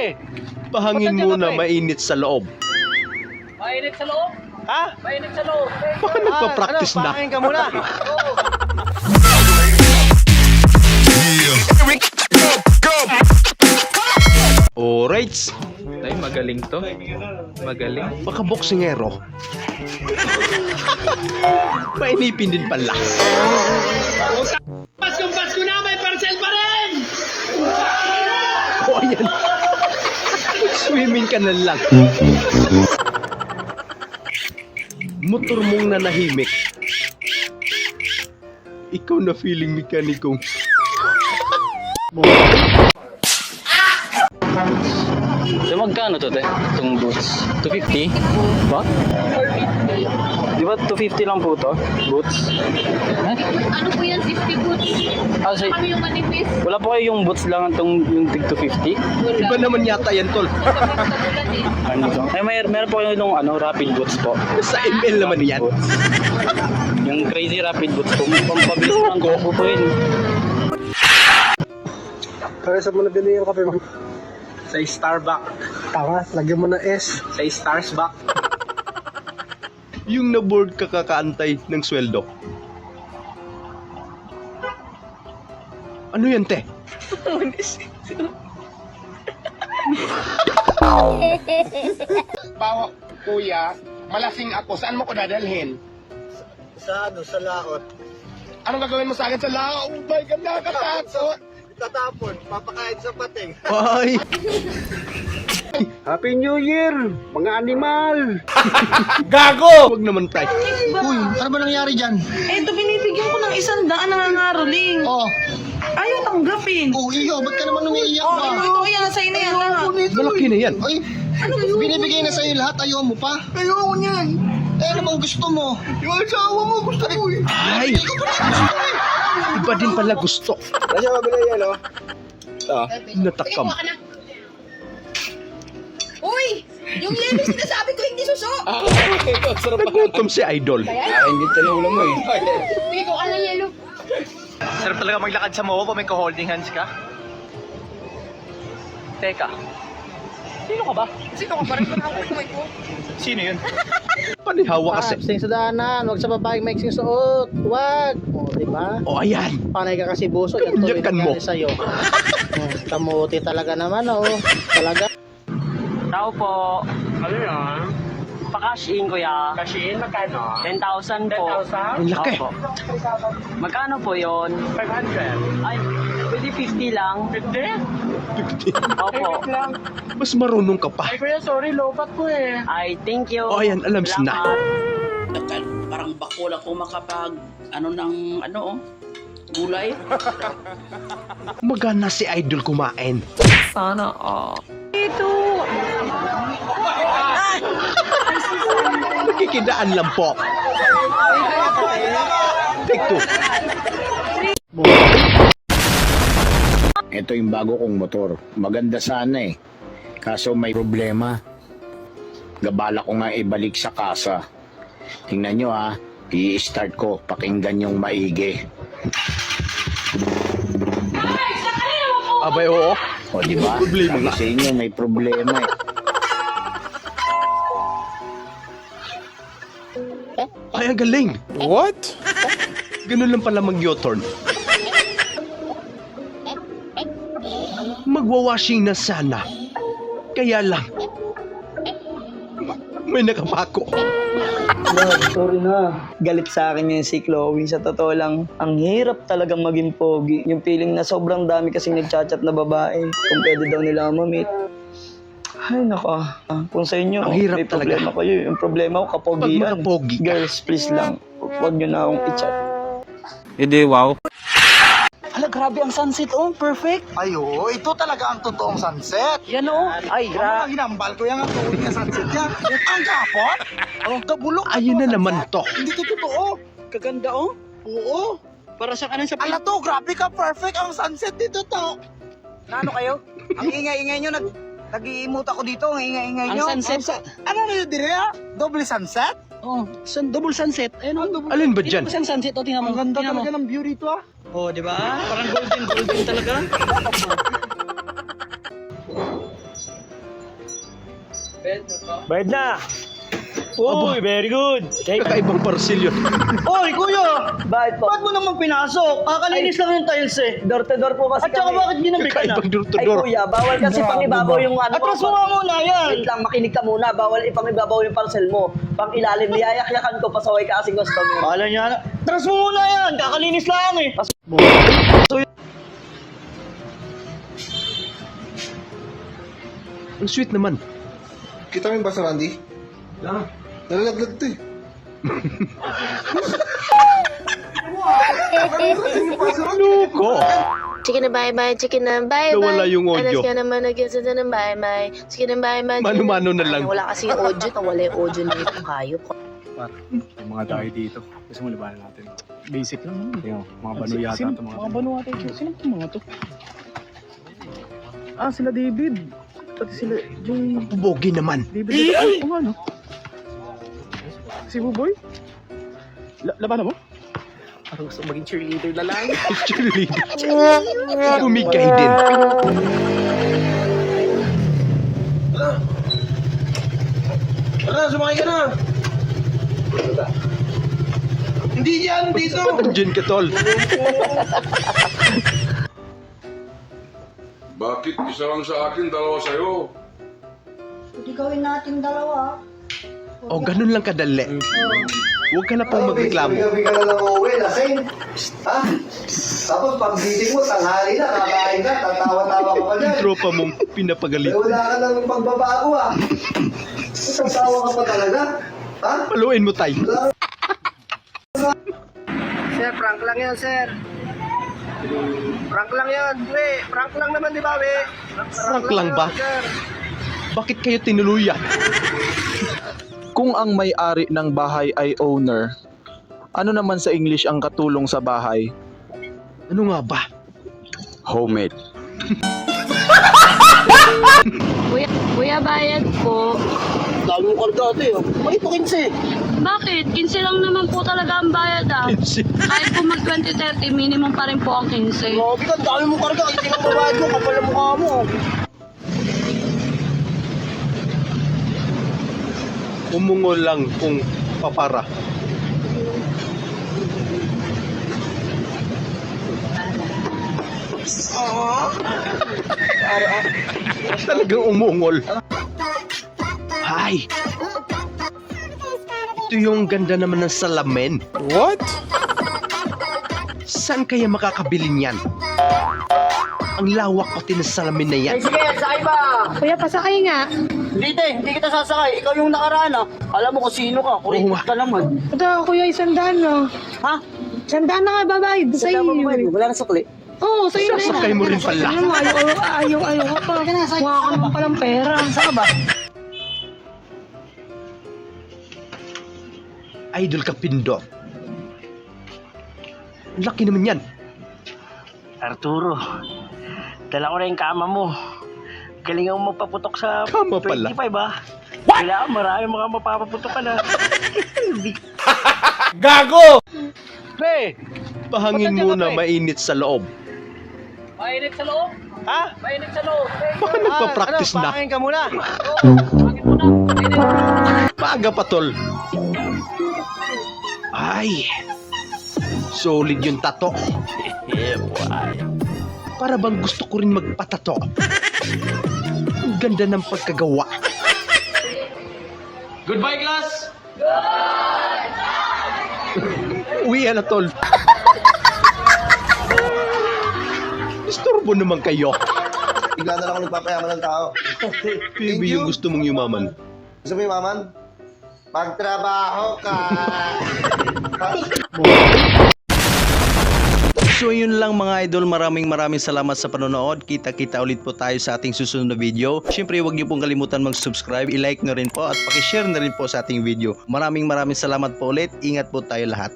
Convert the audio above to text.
pre. Pahangin Ba't nandiyan muna, ka, pre? mainit sa loob. Mainit sa loob. Ha? Mainit sa loob. Baka nagpa-practice na. Pahangin ka muna. Alright, Ay, magaling to. Magaling. baka boksingero. Mainipin din pala. Paskong Pasko na, may parcel pa rin! O ayan. Swimming ka na lang. Motor mong nanahimik. Ikaw na feeling mekanikong. So, magkano to, te? Itong boots? 250? Ba? Di ba 250 lang po to? Boots? Ano po yan? 50 boots? Ah, so, Ano yung manipis? wala po kayo yung boots lang itong yung tig 250? Iba naman yata yan, tol. Ano to? Ay, meron po kayo yung rapid boots po. Sa ML naman yan. Boots. Yung crazy rapid boots po. Pampabilis lang ko po yun. Kaya sa mo na bili yung kape mo? Sa Starbucks. Tama, lagyan mo na S. Sa Starsbucks. Yung na-board ka kakaantay ng sweldo. Ano yan, te? Bawa, kuya, malasing ako. Saan mo ko dadalhin? Sa laot. Anong gagawin mo sa akin sa lao? Oh my God, nakakatakot. Tatapon, papakain sa pating. Ay! Happy New Year, mga animal! Huwag naman, tay. Uy, ano ba nangyari dyan? Eh, ito binibigyan ko ng 100 nangangaroling. Oh, Ayaw tanggapin. oh, iyo, ba't ka naman umiiyak Oh, ba? ito yan, sa'yo na yan lahat. Malaki na yan. Ay, binibigay na sa'yo lahat, ayaw mo pa? Ayoko niyan. Eh, ano bang gusto mo? Yung asawa mo, gusto ko eh. Ay! Iba din pala gusto. Kasi mabili yan, oh. Natakam. Uy! Yung yelo sinasabi ko hindi suso! Nagutom si Idol. Hindi talulang mo eh. Bigay ko ka ng yelo. Sarap talaga maglakad sa MOA kung may holding hands ka. Teka, sino ka ba? Sino ka pa rin? Ko. Sino yun? Panihawa kasi. Abstain sa daanan, huwag sa babaeng maiksing suot. Huwag. O, diba? O, ayan. Panay ka kasi buso. Yan tuloy Yakan mo. nangyari sa'yo. Kamuti talaga naman, oh. Talaga. Tao po. Ano yan? Pa-cash in, kuya. Cash in? Magkano? 10,000 po. 10,000? Ang laki. Opo. Magkano po yon? 500. Ay, pwede 50 lang. 50? Opo. Mas marunong ka pa. Ay, thank you. O, ayan, alam na. Parang bako lang kung makapag gulay. Magana si Idol kumain. Sana, oh. Nakikidaan lang po. Take two. Ito yung bago kong motor. Maganda sana eh. Kaso may problema. Gabala ko nga ibalik sa kasa. Tingnan nyo ha. I-start ko. Pakinggan yung maigi. Abay, oo. O diba? Problema Sabi nga. sa inyo may problema eh. Ay, ang galing. What? Ganun lang pala mag-U-turn. Magwawashing na sana. Kaya lang, may nakapako. Sorry na. Galit sa akin yung si Chloe. Sa totoo lang, ang hirap talagang maging pogi. Yung feeling na sobrang dami kasing nagchat-chat na babae. Kung pwede daw nila ako ma-meet. Ay, naka. Kung sa inyo, Ang hirap may problema talaga. kayo. Yung problema ko, Pag kapogian. makapogi ka. Girls, please lang. Huwag nyo na akong i-chat. Hindi, wow. Ala, grabe ang sunset, oh. Perfect. Ay, oo, ito talaga ang totoong sunset. Yan, oh. Ay, Ano lang hinambal ko yung ang tuwing na sunset yan. Ang kapon? Ang kabulok. Ayun na naman to. Hindi to totoo. Kaganda, oh. Oo. Para sa kanan sa Ala to, grabe ka, perfect ang sunset dito to. Ano kayo? Ang ingay-ingay nyo, nag-iimot ako dito. Ang ingay-ingay nyo. Ang sunset. Ano na yun dire ha? Double sunset? Oh, double sunset. Ayun, oh. Alin ba dyan? Isang sunset, oh. Tingnan mo. Ang ganda Tingnan mo. talaga ng view dito ah. Oh, di ba? Parang golden talaga. Bayad na! Uy, very good! Kakaibang parcel yun. Oy, kuya! Bakit po? Ba't mo naman pinasok? Kakalinis lang yung tiles eh. Door to door po kasi at saka bakit ginabi ka na? Kakaibang door to Ay door. kuya, bawal kasi pangibabaw yung ano. Atras mo nga muna yan! Wait lang, makinig ka muna. Bawal ipangibabaw yung parcel mo. Pang ilalim, niyayakyakan ko, pasaway ka kasing gusto mo. Bahala niya na. Atras mo muna yan! Kakalinis lang eh! Ang sweet naman. Kita mo yung basa, Randy? Nalalaglag to eh. Loko! Chicken na bye-bye, chicken na bye-bye. Nawala yung audio. Alas ka naman, nag-isa na bye-bye. Chicken na bye-bye. Mano-mano na lang. Wala kasi yung audio, nawala yung audio nito. Hayop. May mga tayo dito. Gusto mo libanan natin. Basic lang naman. Yung mga bano yata. Mga bano ata. Sino itong mga to? Ah, sila David. Pati sila yung Bogi naman. David. Ay, kung ano? Si Buboy? Labanan mo? Parang gusto maging cheerleader na lang. Cheerleader. Bumigay din. Tara, sumakay ka na! Hindi yan, dito! Ba't nandiyan ka, tol? Bakit isa lang sa akin, dalawa sa'yo? Hindi gawin natin dalawa. O, ganun lang kadali. Huwag ka na pong magreklamo. Gabi ka na lang uuwi, lasing. Ha? Tapos paggising mo, tanghali na, kakain ka, tatawa-tawa ka pa dyan. Yung tropa mong pinapagalit. Eh, wala ka lang pagbabago ah. Tatawa ka pa talaga. Ha? Paluin mo, tay. Sir, prank lang yan, sir. Prank lang yan. Prank lang naman, di ba, we? Prank lang ba? Sir. Bakit kayo tinuluyan? Kung ang may-ari ng bahay ay owner, ano naman sa English ang katulong sa bahay? Ano nga ba? Homemade. Kuya, bayad po. Dami mo karga ito eh. Bakit po 15? Bakit? 15 lang naman po talaga ang bayad ah. Kahit po mag 20-30, minimum pa rin po ang 15. Grabe ka, dami mo karga. Hindi mo babayad mo, kapal ang mukha mo. Umungol lang kung papara. Talagang umungol. Ay! Ito yung ganda naman ng salamin. What? Saan kaya makakabili niyan? Ang lawak pati ng salamin na yan. Sige, sakay ba? Kuya, pasakay nga. Hindi kita sasakay. Ikaw yung nakaraan ah. Alam mo kung sino ka. Kurikot ka naman. Ito, kuya, 100 na. Ha? 100 na nga babayad sa iyo. Wala na sukli. Oo, sa iyo na. Sasakay mo rin pala. Ayaw ka pa. Mukha ka naman palang pera. Saan ka ba? Idol ka, Pindot. Ang laki naman yan. Arturo, dala ko na yung kama mo. Galing mo magpaputok sa Kama pala. 25 ah. Kailangan marami mga mapapaputok ka na. Gago! Pre, pahangin muna mainit sa loob. Mainit sa loob? Ha? Mainit sa loob. Baka nagpa-practice na. Pahangin ka muna. Maaga pa, tol. Ay, solid yung tato. Para bang gusto ko rin magpatato. Ang ganda ng pagkagawa. Goodbye, class! Uwi na, tol. Istorbo naman kayo. Bigla na lang ako nagpapayaman ng tao. Baby, yung gusto mong yumaman. Gusto mo yumaman? Magtrabaho ka! So yun lang mga idol, maraming salamat sa panonood. Kita-kita ulit po tayo sa ating susunod na video. Siyempre huwag niyo pong kalimutan mag-subscribe, i-like na rin po at paki-share na rin po sa ating video. Maraming salamat po ulit. Ingat po tayo lahat.